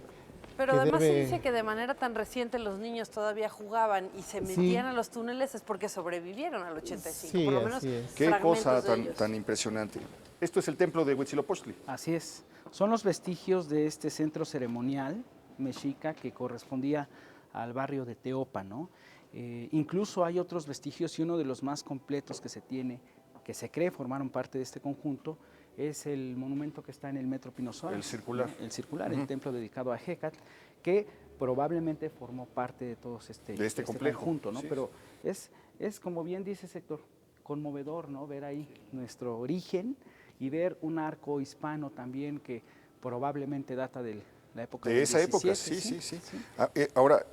Pero además se dice que de manera tan reciente los niños todavía jugaban y se metían a los túneles es porque sobrevivieron al 85, sí, por lo menos. Qué cosa tan impresionante. Esto es el templo de Huitzilopochtli. Así es. Son los vestigios de este centro ceremonial mexica que correspondía al barrio de Teopa, ¿no? Incluso hay otros vestigios y uno de los más completos que se tiene, que se cree formaron parte de este conjunto, es el monumento que está en el Metro Pino Suárez. El circular. El circular, el templo dedicado a Hécatl, que probablemente formó parte de todos este complejo, conjunto, ¿no? Sí. Pero es, como bien dice Héctor, conmovedor, ¿no? Ver ahí nuestro origen y ver un arco hispano también que probablemente data de la época de esa 17, época, sí. Ahora,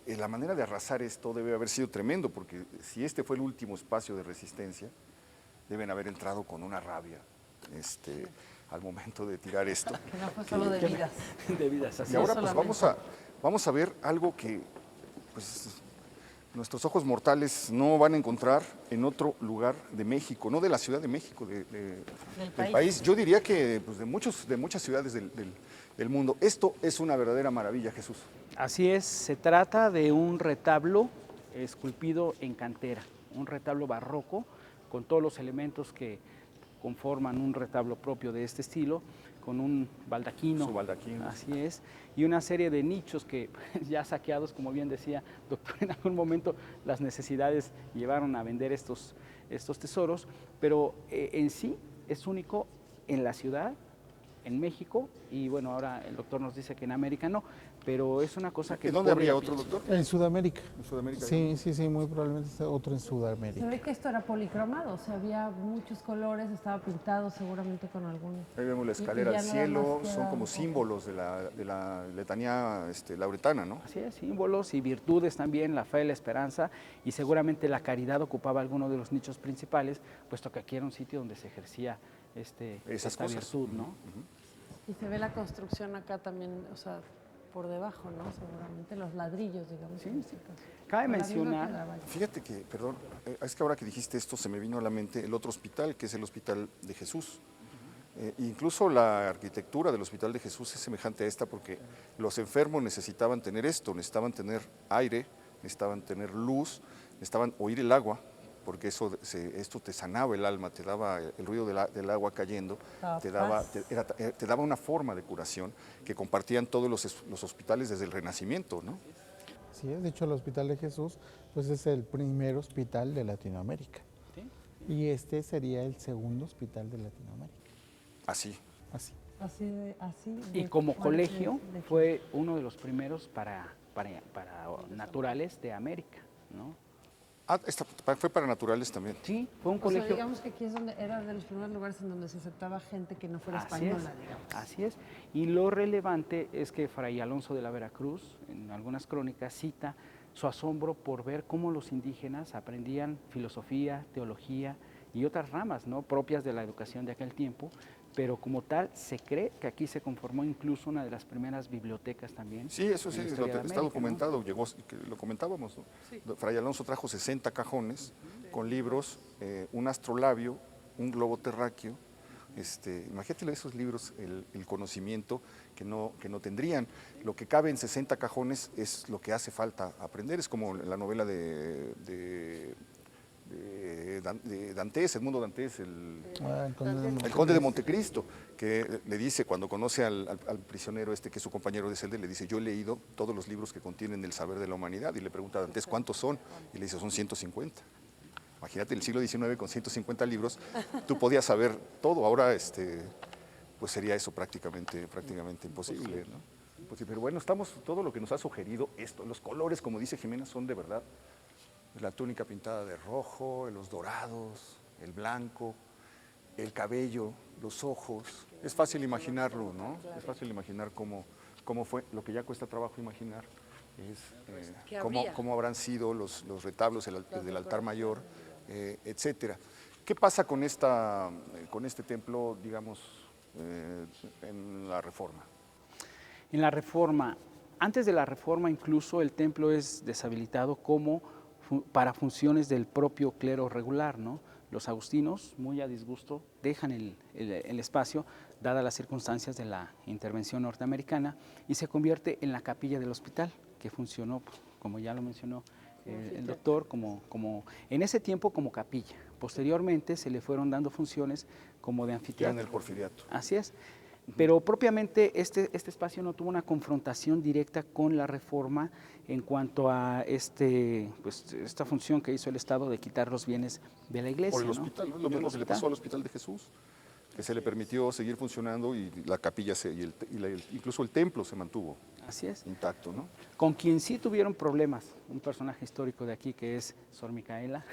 la manera de arrasar esto debe haber sido tremendo, porque si este fue el último espacio de resistencia, deben haber entrado con una rabia al momento de tirar esto. Que no fue solo de vidas. De vidas, así. Y ahora pues vamos a ver algo que pues nuestros ojos mortales no van a encontrar en otro lugar de México, no de la Ciudad de México, del país. Yo diría que pues, de muchas ciudades del mundo. Esto es una verdadera maravilla, Jesús. Así es, se trata de un retablo esculpido en cantera, un retablo barroco con todos los elementos que conforman un retablo propio de este estilo, con un baldaquino. Su baldaquino. Así es, y una serie de nichos que ya saqueados, como bien decía doctor, en algún momento las necesidades llevaron a vender estos tesoros, pero en sí es único en la ciudad, en México, y bueno, ahora el doctor nos dice que en América no, pero es una cosa que... ¿En dónde habría otro, doctor? En Sudamérica. En Sudamérica. Sí, muy probablemente otro en Sudamérica. Se ve que esto era policromado, o sea, había muchos colores, estaba pintado seguramente con algún... Ahí vemos la escalera al cielo, son como símbolos de la letanía lauretana, ¿no? Así es, símbolos y virtudes también, la fe, la esperanza, y seguramente la caridad ocupaba alguno de los nichos principales, puesto que aquí era un sitio donde se ejercía esta virtud, ¿no? Y se ve la construcción acá también, o sea, por debajo, ¿no? Seguramente los ladrillos, digamos. Sí. Cabe mencionar... Fíjate que, perdón, es que ahora que dijiste esto se me vino a la mente el otro hospital, que es el Hospital de Jesús. Incluso la arquitectura del Hospital de Jesús es semejante a esta porque los enfermos necesitaban tener esto, necesitaban tener aire, necesitaban tener luz, necesitaban oír el agua, porque esto te sanaba el alma, te daba el ruido del agua cayendo, te daba una forma de curación que compartían todos los hospitales desde el Renacimiento, ¿no? Sí, de hecho el Hospital de Jesús pues es el primer hospital de Latinoamérica. ¿Sí? Y este sería el segundo hospital de Latinoamérica. Así. Y como colegio fue uno de los primeros para naturales de América, ¿no? Fue para naturales también. Sí, fue un colegio. O sea, digamos que aquí era de los primeros lugares en donde se aceptaba gente que no fuera española, digamos. Así es. Y lo relevante es que Fray Alonso de la Veracruz, en algunas crónicas, cita su asombro por ver cómo los indígenas aprendían filosofía, teología y otras ramas, ¿no?, propias de la educación de aquel tiempo, pero como tal se cree que aquí se conformó incluso una de las primeras bibliotecas también. Sí, eso sí, está documentado, ¿no? Lo comentábamos, ¿no? Sí. Fray Alonso trajo 60 cajones con libros, un astrolabio, un globo terráqueo, Imagínate esos libros, el conocimiento que no tendrían. Lo que cabe en 60 cajones es lo que hace falta aprender. Es como la novela de Dantes, Edmundo Dantes, el Conde de Montecristo, que le dice, cuando conoce al prisionero que es su compañero de celda, le dice: yo he leído todos los libros que contienen el saber de la humanidad, y le pregunta a Dantes ¿cuántos son? Y le dice: son 150. Imagínate, el siglo XIX con 150 libros, tú podías saber todo. Ahora pues sería eso prácticamente imposible, ¿no? Pero bueno, todo lo que nos ha sugerido esto, los colores, como dice Jimena, son de verdad. La túnica pintada de rojo, los dorados, el blanco, el cabello, los ojos. Es fácil imaginarlo, ¿no? Es fácil imaginar cómo fue. Lo que ya cuesta trabajo imaginar es cómo habrán sido los retablos del altar mayor, etcétera. ¿Qué pasa con este templo, digamos, en la Reforma? En la Reforma, antes de la Reforma incluso el templo es deshabilitado para funciones del propio clero regular, ¿no? Los agustinos, muy a disgusto, dejan el espacio, dadas las circunstancias de la intervención norteamericana, y se convierte en la capilla del hospital, que funcionó, como ya lo mencionó el doctor, en ese tiempo como capilla. Posteriormente se le fueron dando funciones como de anfiteatro. Ya en el Porfiriato. Así es. Pero propiamente este espacio no tuvo una confrontación directa con la Reforma en cuanto a esta función que hizo el Estado de quitar los bienes de la iglesia. Por el hospital, ¿no? Lo mismo que le pasó al Hospital de Jesús, que se le permitió seguir funcionando, y la capilla incluso el templo se mantuvo. Así es. Intacto, ¿no? Con quien sí tuvieron problemas, un personaje histórico de aquí que es Sor Micaela,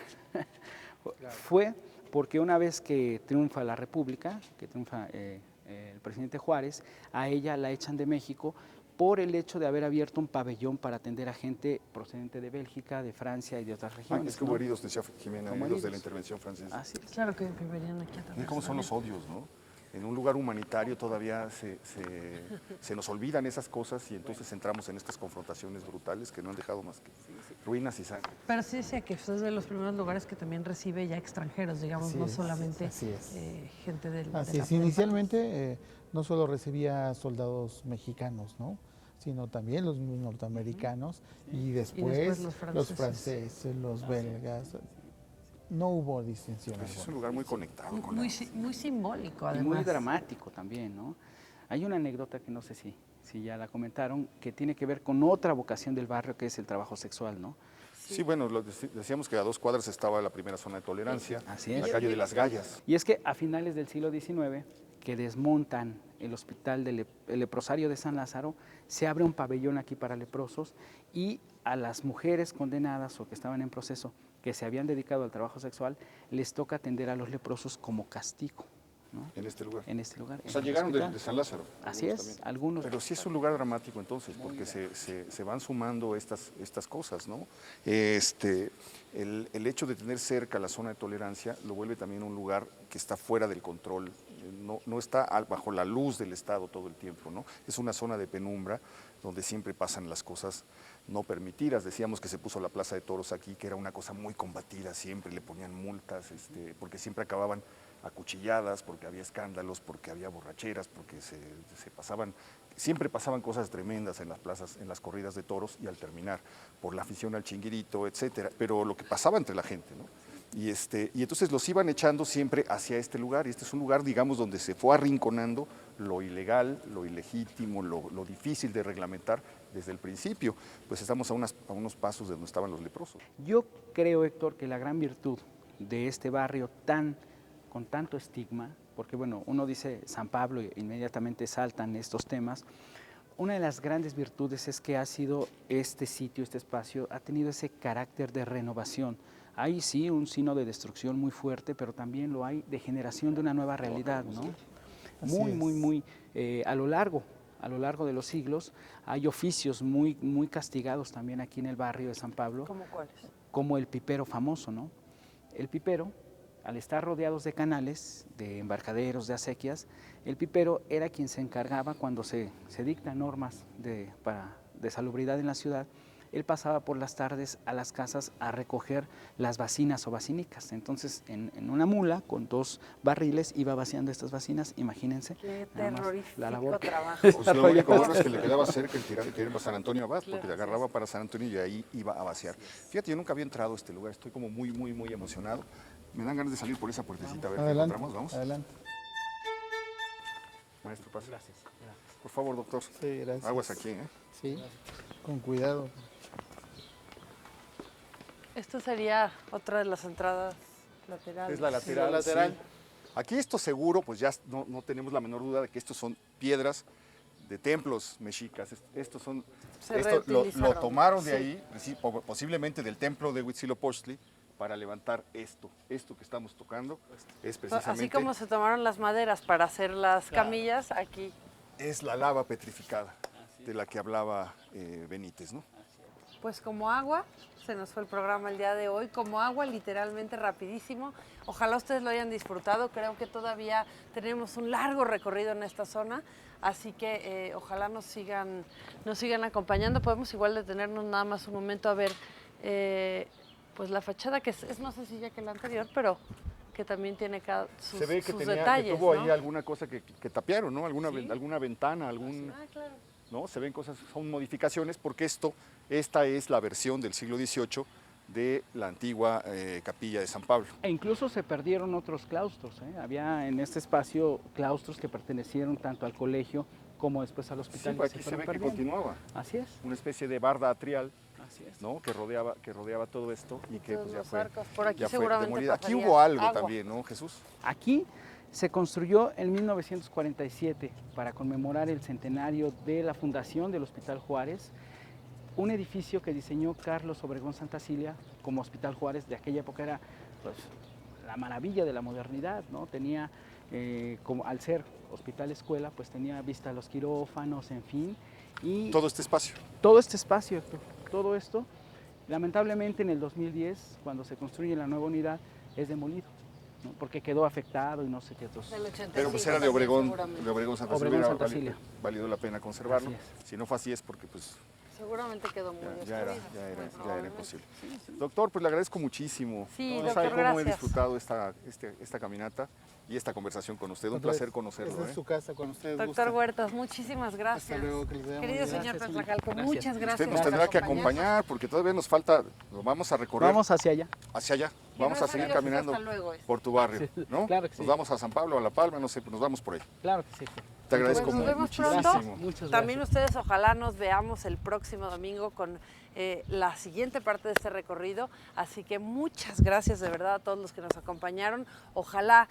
fue porque una vez que triunfa la República, que triunfa el presidente Juárez, a ella la echan de México por el hecho de haber abierto un pabellón para atender a gente procedente de Bélgica, de Francia y de otras regiones. Es que hubo heridos, decía Jimena, heridos de la intervención francesa. Así es. Claro que venían aquí a Mira cómo son los odios, ¿no? En un lugar humanitario todavía se nos olvidan esas cosas, y entonces entramos en estas confrontaciones brutales que no han dejado más que ruinas y sangre. Pero sí decía que es de los primeros lugares que también recibe ya extranjeros, digamos, no solamente gente del... Así es, inicialmente no solo recibía soldados mexicanos, ¿no?, sino también los norteamericanos, y después los franceses, los belgas. No hubo distinción. Pues es un lugar muy conectado. Muy simbólico, además. Y muy dramático también, ¿no? Hay una anécdota que no sé si ya la comentaron, que tiene que ver con otra vocación del barrio, que es el trabajo sexual, ¿no? Sí, bueno, decíamos que a 2 cuadras estaba la primera zona de tolerancia, Así es. la calle de las Gallas. Y es que a finales del siglo XIX, que desmontan el hospital del leprosario de San Lázaro, se abre un pabellón aquí para leprosos, y a las mujeres condenadas o que estaban en proceso, que se habían dedicado al trabajo sexual, les toca atender a los leprosos como castigo, ¿no? En este lugar. En este lugar. O sea, llegaron de San Lázaro. Así es, también. algunos. Pero sí es un lugar dramático entonces, porque se van sumando estas cosas, ¿no? El hecho de tener cerca la zona de tolerancia lo vuelve también un lugar que está fuera del control, no está bajo la luz del Estado todo el tiempo, ¿no? Es una zona de penumbra donde siempre pasan las cosas no permitidas. Decíamos que se puso la Plaza de Toros aquí, que era una cosa muy combatida, siempre le ponían multas, porque siempre acababan acuchilladas, porque había escándalos, porque había borracheras, porque siempre pasaban cosas tremendas en las plazas, en las corridas de toros, y al terminar, por la afición al chinguirito, etcétera. Pero lo que pasaba entre la gente, ¿no? Y entonces los iban echando siempre hacia este lugar, y este es un lugar, digamos, donde se fue arrinconando lo ilegal, lo ilegítimo, lo difícil de reglamentar desde el principio. Pues estamos a unos pasos de donde estaban los leprosos. Yo creo, Héctor, que la gran virtud de este barrio con tanto estigma, porque bueno, uno dice San Pablo e inmediatamente saltan estos temas. Una de las grandes virtudes es que ha sido este sitio, este espacio, ha tenido ese carácter de renovación. Hay sí un signo de destrucción muy fuerte, pero también lo hay de generación de una nueva realidad, ¿no? Muy, a lo largo de los siglos, hay oficios muy castigados también aquí en el barrio de San Pablo. ¿Cómo cuáles? Como el pipero famoso, ¿no? El pipero, al estar rodeados de canales, de embarcaderos, de acequias, el pipero era quien se encargaba, cuando se dictan normas de salubridad en la ciudad, él pasaba por las tardes a las casas a recoger las vacinas o vacinicas. Entonces, en una mula con 2 barriles iba vaciando estas vacinas, imagínense. Qué terrorífico la labor trabajo. Pues lo único bueno es que le quedaba cerca el tirar para San Antonio Abad, porque le agarraba para San Antonio y ahí iba a vaciar. Fíjate, yo nunca había entrado a este lugar, estoy como muy emocionado. Me dan ganas de salir por esa puertecita, a ver qué encontramos, vamos. Adelante. Maestro, pase. Gracias. Por favor, doctor. Sí, gracias. Aguas aquí, ¿eh? Sí, con cuidado. Esto sería otra de las entradas laterales. Es la lateral. Sí, la lateral. Sí. Aquí esto seguro, pues ya no tenemos la menor duda de que estos son piedras de templos mexicas. Estos son, esto lo tomaron de ahí, posiblemente del templo de Huitzilopochtli, para levantar esto que estamos tocando. Es precisamente... Así como se tomaron las maderas para hacer las camillas, aquí. Es la lava petrificada de la que hablaba Benítez, ¿no? Pues como agua, se nos fue el programa el día de hoy, como agua, literalmente rapidísimo. Ojalá ustedes lo hayan disfrutado, creo que todavía tenemos un largo recorrido en esta zona, así que ojalá nos sigan acompañando. Podemos igual detenernos nada más un momento a ver pues la fachada, que es más sencilla que la anterior, pero que también tiene sus, se ve que sus tenía, detalles, que tuvo ¿no? ahí alguna cosa que tapiaron, ¿no? Alguna ventana, claro. ¿no? Se ven cosas, son modificaciones, porque esta es la versión del siglo XVIII de la antigua capilla de San Pablo. E incluso se perdieron otros claustros, ¿eh? Había en este espacio claustros que pertenecieron tanto al colegio como después al hospital. Sí, aquí se ve que continuaba. Así es. Una especie de barda atrial, Así es. ¿no? que rodeaba todo esto y que Todos pues, ya los fue, arcos. Por aquí ya fue seguramente demolida. Aquí pasaría hubo algo agua. también, ¿no, Jesús? Aquí se construyó en 1947 para conmemorar el centenario de la fundación del Hospital Juárez, un edificio que diseñó Carlos Obregón Santacilia como Hospital Juárez. De aquella época era pues, la maravilla de la modernidad, ¿no? Tenía, como al ser hospital escuela, pues tenía vista a los quirófanos, en fin. Y Todo este espacio. todo este espacio, todo esto, lamentablemente en el 2010, cuando se construye la nueva unidad, es demolido, ¿no? Porque quedó afectado y no sé qué otros. Del 85 Pero pues era de también, Obregón seguramente. Santa Obregón Cilia, Santa Cilia. valido la pena conservarlo. Así es. Si no fue así es porque pues Seguramente quedó muy ya era destruido. imposible. Doctor, pues le agradezco muchísimo. Sí, No doctor, sabe cómo he gracias. disfrutado esta caminata y esta conversación con usted. Un placer conocerlo. Esta es su casa, con ustedes. Doctor Huertas, muchísimas gracias. Hasta luego, que les vaya muy Querido bien. señor Gracias, Petlacalco, gracias. muchas gracias. Usted nos por tendrá que acompañarnos. acompañar porque todavía nos falta, lo vamos a recorrer Vamos hacia allá. hacia allá. Y Vamos no a seguir es peligroso, caminando hasta luego. por tu barrio, ¿no? Claro que sí. Nos vamos a San Pablo, a La Palma, no sé, nos vamos por ahí. Claro que sí. Te agradezco Pues nos vemos muchísimo. pronto. Muchas También gracias. ustedes ojalá nos veamos el próximo domingo con la siguiente parte de este recorrido. Así que muchas gracias de verdad a todos los que nos acompañaron. Ojalá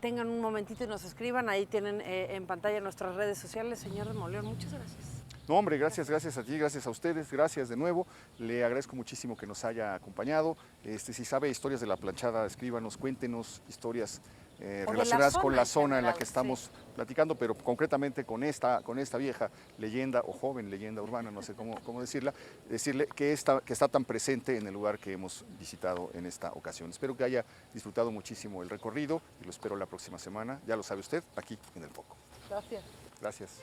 tengan un momentito y nos escriban. Ahí tienen en pantalla nuestras redes sociales. Señor de Mauleón, muchas gracias. No, hombre, gracias a ti, gracias a ustedes, gracias de nuevo. Le agradezco muchísimo que nos haya acompañado. Si sabe historias de la planchada, escríbanos, cuéntenos historias relacionadas con la zona en la que estamos platicando, pero concretamente con esta vieja leyenda o joven leyenda urbana, no sé cómo decirle que está tan presente en el lugar que hemos visitado en esta ocasión. Espero que haya disfrutado muchísimo el recorrido y lo espero la próxima semana, ya lo sabe usted, aquí en El Foco. Gracias. Gracias.